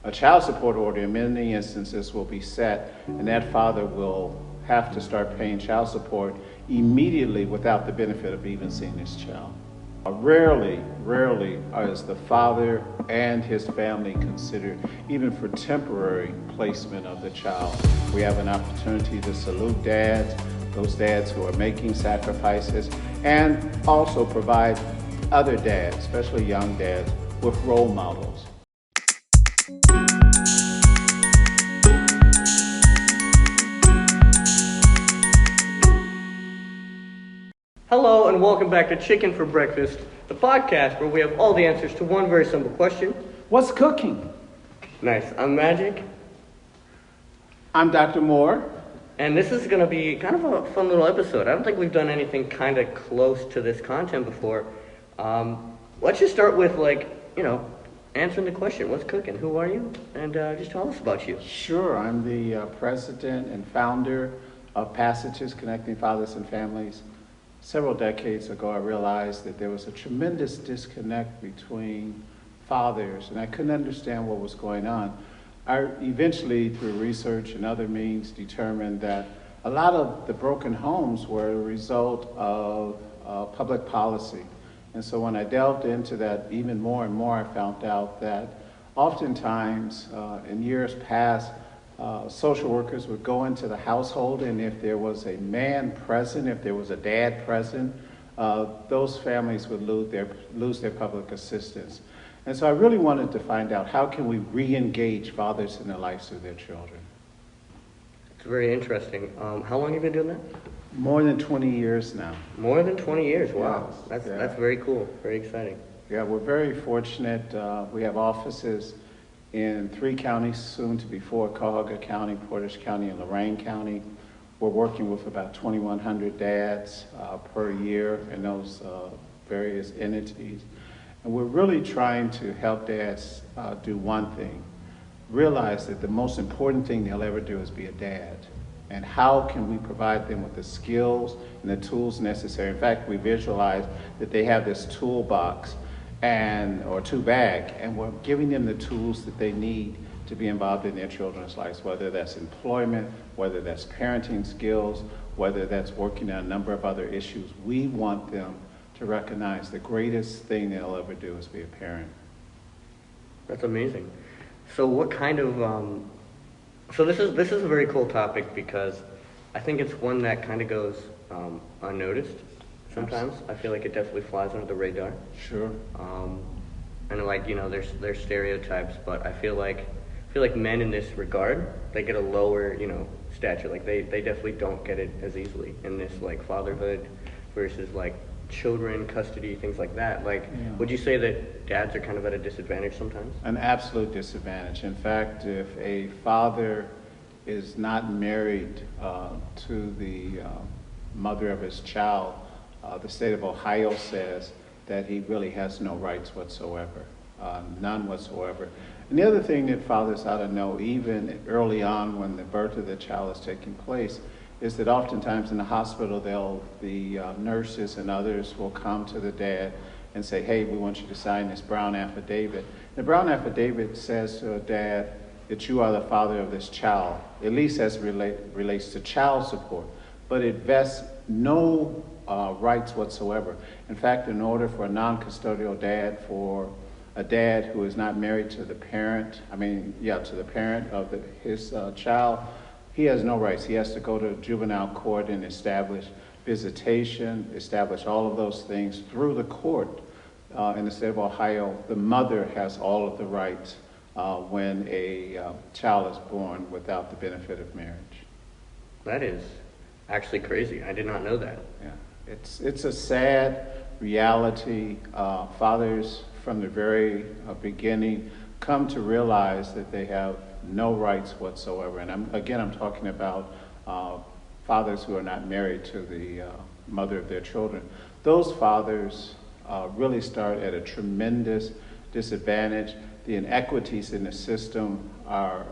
A child support order in many instances will be set, and that father will have to start paying child support immediately without the benefit of even seeing his child. Rarely is the father and his family considered, even for temporary placement of the child. We have an opportunity to salute dads, those dads who are making sacrifices, and also provide other dads, especially young dads, with role models. Hello and welcome back to Chicken for Breakfast, the podcast where we have all the answers to one very simple question. What's cooking? Nice. I'm Magic. I'm Dr. Moore. And this is going to be kind of a fun little episode. I don't think we've done anything kind of close to this content before. Let's just start with answering the question, what's cooking? Who are you? And just tell us about you. Sure. I'm the president and founder of Passages Connecting Fathers and Families. Several decades ago, I realized that there was a tremendous disconnect between fathers, and I couldn't understand what was going on. I eventually, through research and other means, determined that a lot of the broken homes were a result of public policy. And so when I delved into that even more and more, I found out that oftentimes, in years past, social workers would go into the household, and if there was a man present, if there was a dad present, those families would lose their public assistance. And so I really wanted to find out, how can we re-engage fathers in their lives through their children? It's very interesting. How long have you been doing that? More than 20 years now. More than 20 years, wow. Yes, That's very cool, very exciting. Yeah, we're very fortunate. We have offices in 3 counties, soon to be 4, Cuyahoga County, Portage County, and Lorain County. We're working with about 2,100 dads per year in those various entities. And we're really trying to help dads do one thing: realize that the most important thing they'll ever do is be a dad. And how can we provide them with the skills and the tools necessary? In fact, we visualize that they have this toolbox or tool bag, and we're giving them the tools that they need to be involved in their children's lives, whether that's employment, whether that's parenting skills, whether that's working on a number of other issues. We want them to recognize the greatest thing they'll ever do is be a parent. That's amazing. So what kind of so this is a very cool topic, because I think it's one that kind of goes unnoticed sometimes. I feel like it definitely flies under the radar. Sure. And there's stereotypes, but I feel like men in this regard, they get a lower stature. Like they definitely don't get it as easily in this fatherhood versus children, custody, things like that. Would you say that dads are kind of at a disadvantage sometimes? An absolute disadvantage. In fact, if a father is not married to the mother of his child, the state of Ohio says that he really has no rights whatsoever, none whatsoever. And the other thing that fathers ought to know, even early on when the birth of the child is taking place, is that oftentimes in the hospital, the nurses and others will come to the dad and say, hey, we want you to sign this Brown affidavit. The Brown affidavit says to a dad that you are the father of this child, at least as relates to child support, but it vests no rights whatsoever. In fact, in order for a non-custodial dad, for a dad who is not married to the parent, to the parent of his child, he has no rights. He has to go to juvenile court and establish visitation, establish all of those things through the court. In the state of Ohio, the mother has all of the rights when a child is born without the benefit of marriage. That is actually crazy. I did not know that. Yeah, it's a sad reality. Fathers from the very beginning come to realize that they have no rights whatsoever. And I'm talking about fathers who are not married to the mother of their children. Those fathers really start at a tremendous disadvantage. The inequities in the system are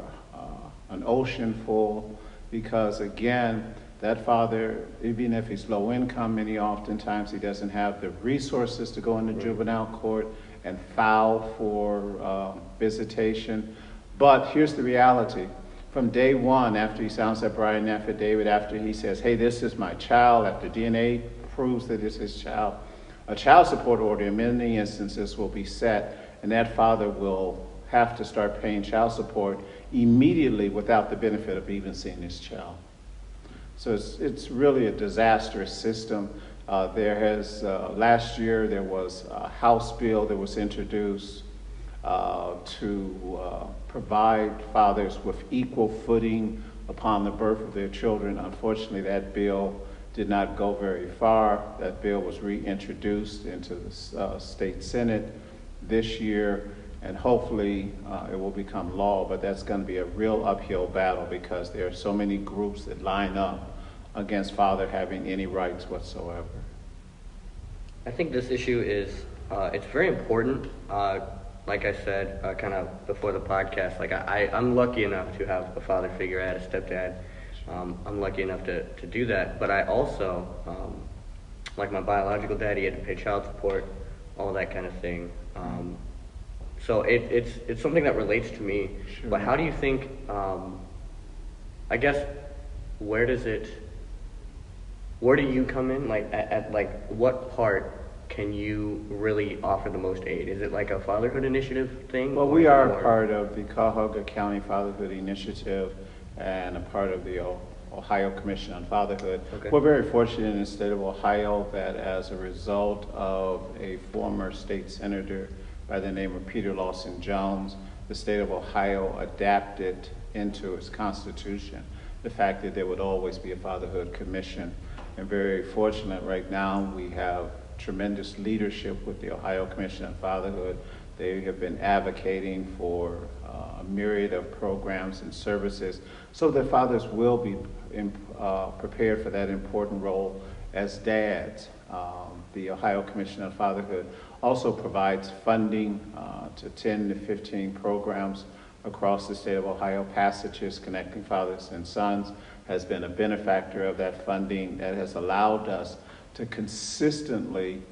an ocean full, because again, that father, even if he's low income, oftentimes he doesn't have the resources to go into juvenile court and file for visitation. But here's the reality. From day one, after he sounds that Brian affidavit, after he says, hey, this is my child, after DNA proves that it's his child, a child support order in many instances will be set, and that father will have to start paying child support immediately without the benefit of even seeing his child. So it's really a disastrous system. Last year there was a House bill that was introduced to provide fathers with equal footing upon the birth of their children. Unfortunately, that bill did not go very far. That bill was reintroduced into the state Senate this year, and hopefully it will become law, but that's going to be a real uphill battle because there are so many groups that line up against father having any rights whatsoever. I think this issue is, it's very important. Like I said, kind of before the podcast, like I'm lucky enough to have a father figure. I had a stepdad. I'm lucky enough to do that. But I also, like my biological daddy, had to pay child support, all that kind of thing. So it's something that relates to me. Sure. But how do you think, I guess, where do you come in? Like at like what part can you really offer the most aid? Is it like a fatherhood initiative thing? Well, we are a part of the Cuyahoga County Fatherhood Initiative and a part of the Ohio Commission on Fatherhood. Okay. We're very fortunate in the state of Ohio that as a result of a former state senator by the name of Peter Lawson Jones, the state of Ohio adapted into its constitution the fact that there would always be a fatherhood commission. And very fortunate right now we have tremendous leadership with the Ohio Commission on Fatherhood. They have been advocating for a myriad of programs and services so that fathers will be prepared for that important role as dads. The Ohio Commission on Fatherhood also provides funding to 10 to 15 programs across the state of Ohio. Passages Connecting Fathers and Sons has been a benefactor of that funding that has allowed us to consistently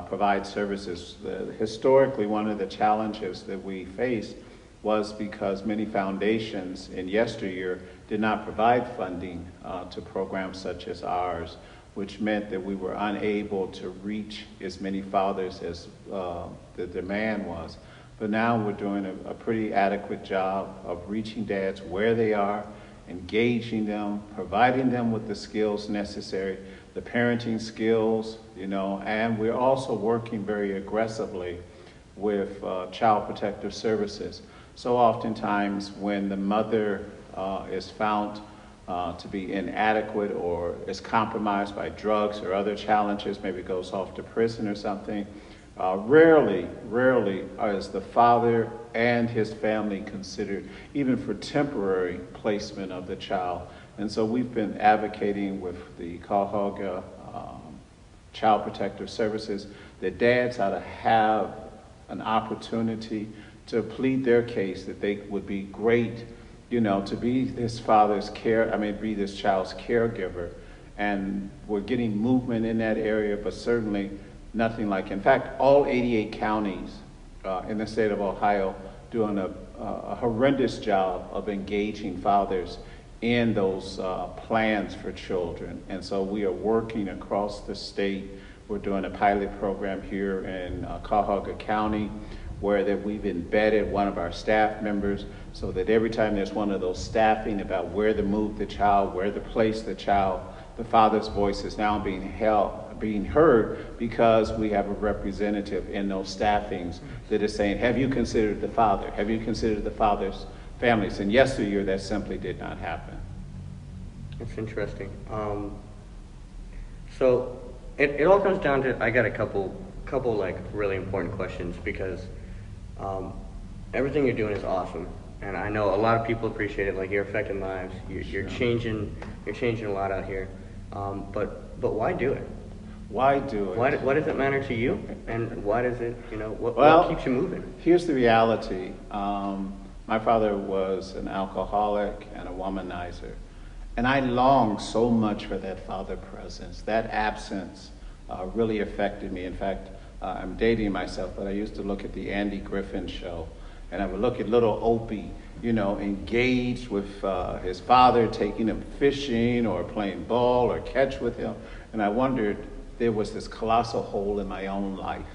provide services. Historically, one of the challenges that we faced was because many foundations in yesteryear did not provide funding to programs such as ours, which meant that we were unable to reach as many fathers as the demand was. But now we're doing a pretty adequate job of reaching dads where they are, engaging them, providing them with the skills necessary, the parenting skills, and we're also working very aggressively with Child Protective Services. So oftentimes when the mother is found to be inadequate or is compromised by drugs or other challenges, maybe goes off to prison or something, rarely is the father and his family considered, even for temporary placement of the child. And so we've been advocating with the Cuyahoga Child Protective Services that dads ought to have an opportunity to plead their case, that they would be great, to be this be this child's caregiver. And we're getting movement in that area, but certainly nothing like, in fact, all 88 counties in the state of Ohio doing a horrendous job of engaging fathers in those plans for children. And so we are working across the state. We're doing a pilot program here in Cuyahoga County where that we've embedded one of our staff members so that every time there's one of those staffing about where to move the child, where to place the child, the father's voice is now being heard because we have a representative in those staffings that is saying, have you considered the father? Have you considered the father's families? And yesteryear, that simply did not happen. That's interesting. So it all comes down to, I got a couple like really important questions because everything you're doing is awesome. And I know a lot of people appreciate it, like you're affecting lives, you're changing a lot out here. But why do it? Why do it? Why does it matter to you? And why does it, what keeps you moving? Here's the reality. My father was an alcoholic and a womanizer. And I longed so much for that father presence. That absence really affected me. In fact, I'm dating myself, but I used to look at the Andy Griffin show, and I would look at little Opie, engaged with his father, taking him fishing or playing ball or catch with him. And I wondered, there was this colossal hole in my own life.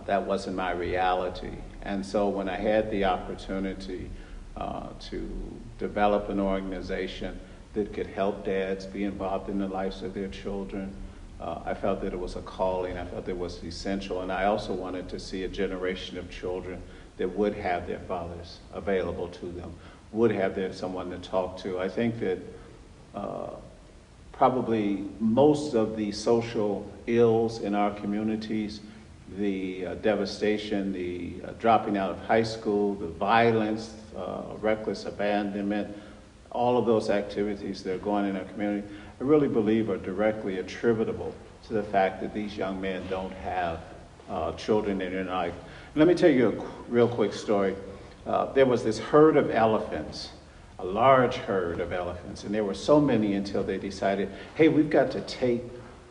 That wasn't my reality. And so when I had the opportunity to develop an organization that could help dads be involved in the lives of their children, I felt that it was a calling. I felt it was essential. And I also wanted to see a generation of children that would have their fathers available to them, would have someone to talk to. I think that probably most of the social ills in our communities, the devastation, the dropping out of high school, the violence, reckless abandonment, all of those activities that are going on in our community, I really believe are directly attributable to the fact that these young men don't have children in their life. Let me tell you a real quick story. There was this herd of elephants, a large herd of elephants, and there were so many until they decided, hey, we've got to take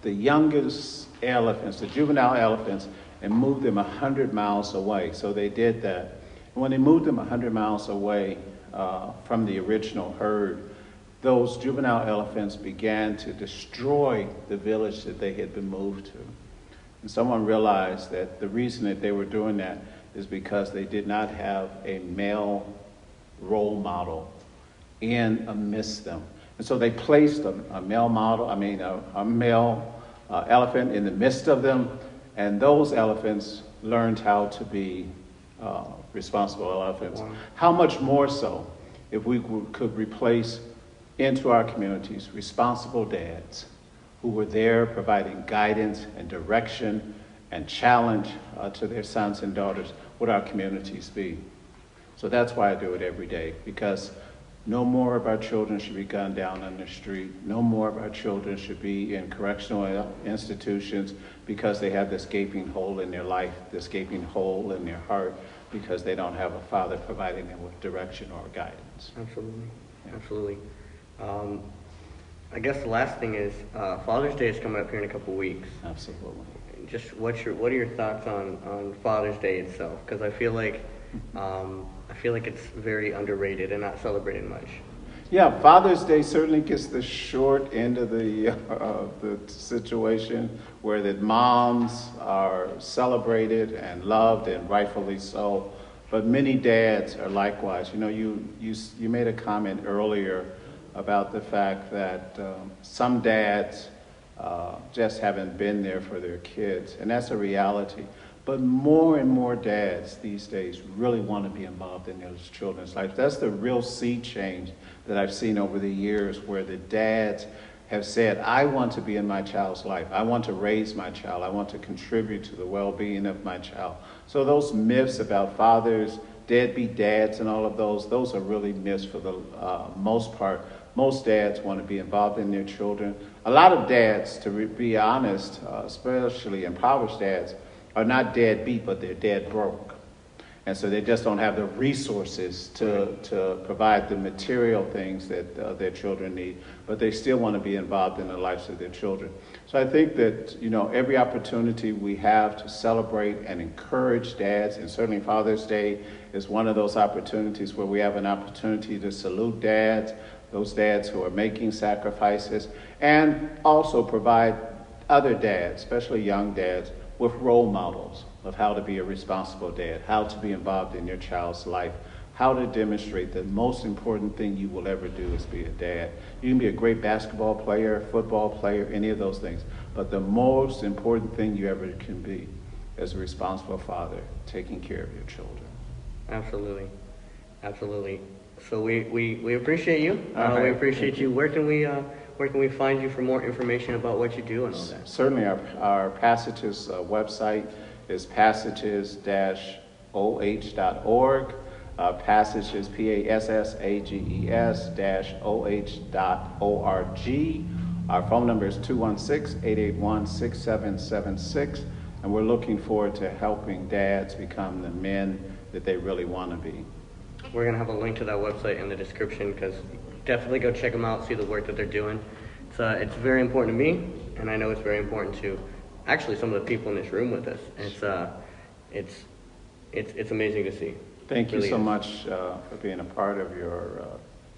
the youngest elephants, the juvenile elephants, and move them 100 miles away. So they did that. And when they moved them 100 miles away from the original herd, those juvenile elephants began to destroy the village that they had been moved to. And someone realized that the reason that they were doing that is because they did not have a male role model in amidst them. And so they placed a male elephant in the midst of them, and those elephants learned how to be responsible elephants. Wow. How much more so if we could replace into our communities responsible dads who were there providing guidance and direction and challenge to their sons and daughters, would our communities be? So that's why I do it every day, because no more of our children should be gunned down on the street. No more of our children should be in correctional institutions because they have this gaping hole in their life, this gaping hole in their heart, because they don't have a father providing them with direction or guidance. Absolutely, yeah. Absolutely. I guess the last thing is Father's Day is coming up here in a couple weeks. Absolutely. Just what are your thoughts on Father's Day itself? Because I feel like it's very underrated and not celebrated much. Yeah, Father's Day certainly gets the short end of the situation, where that moms are celebrated and loved, and rightfully so. But many dads are likewise. You made a comment earlier about the fact that some dads just haven't been there for their kids, and that's a reality. But more and more dads these days really want to be involved in those children's lives. That's the real sea change that I've seen over the years, where the dads have said, I want to be in my child's life. I want to raise my child. I want to contribute to the well-being of my child. So those myths about fathers, deadbeat dads, and all of those are really myths for the most part. Most dads want to be involved in their children. A lot of dads, to be honest, especially impoverished dads, are not deadbeat, but they're dead broke. And so they just don't have the resources to provide the material things that their children need, but they still want to be involved in the lives of their children. So I think that, every opportunity we have to celebrate and encourage dads, and certainly Father's Day is one of those opportunities where we have an opportunity to salute dads, those dads who are making sacrifices, and also provide other dads, especially young dads, with role models of how to be a responsible dad, how to be involved in your child's life, how to demonstrate the most important thing you will ever do is be a dad. You can be a great basketball player, football player, any of those things, but the most important thing you ever can be is a responsible father, taking care of your children. Absolutely. Absolutely. So we appreciate you. Right. We appreciate you. Where can we find you for more information about what you do and all that? Certainly, our Passages website is passages-oh.org. Passages, passages-oh.org. Our phone number is 216-881-6776, and we're looking forward to helping dads become the men that they really want to be. We're going to have a link to that website in the description, because definitely go check them out, see the work that they're doing. It's very important to me, and I know it's very important to actually some of the people in this room with us. It's amazing to see. Thank you Really so is. much for being a part of your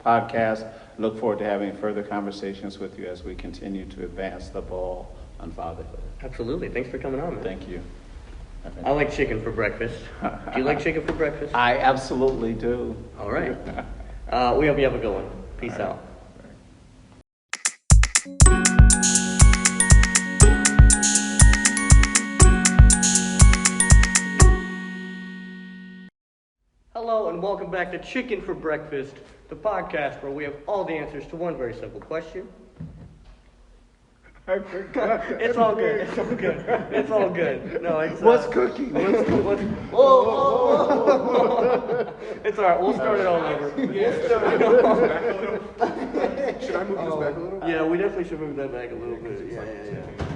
podcast. Look forward to having further conversations with you as we continue to advance the ball on fatherhood. Absolutely. Thanks for coming on, man. Thank you. I like chicken for breakfast. Do you like chicken for breakfast? I absolutely do. All right. We hope you have a good one. Peace out. Hello and welcome back to Chicken for Breakfast, the podcast where we have all the answers to one very simple question. I forgot. It's all good. It's all good. It's all good. No, it's What's cooking? what's whoa. It's all right. We'll start it all over. We'll start it all over. Should I move this back a little? Yeah, we definitely should move that back a little bit. Yeah.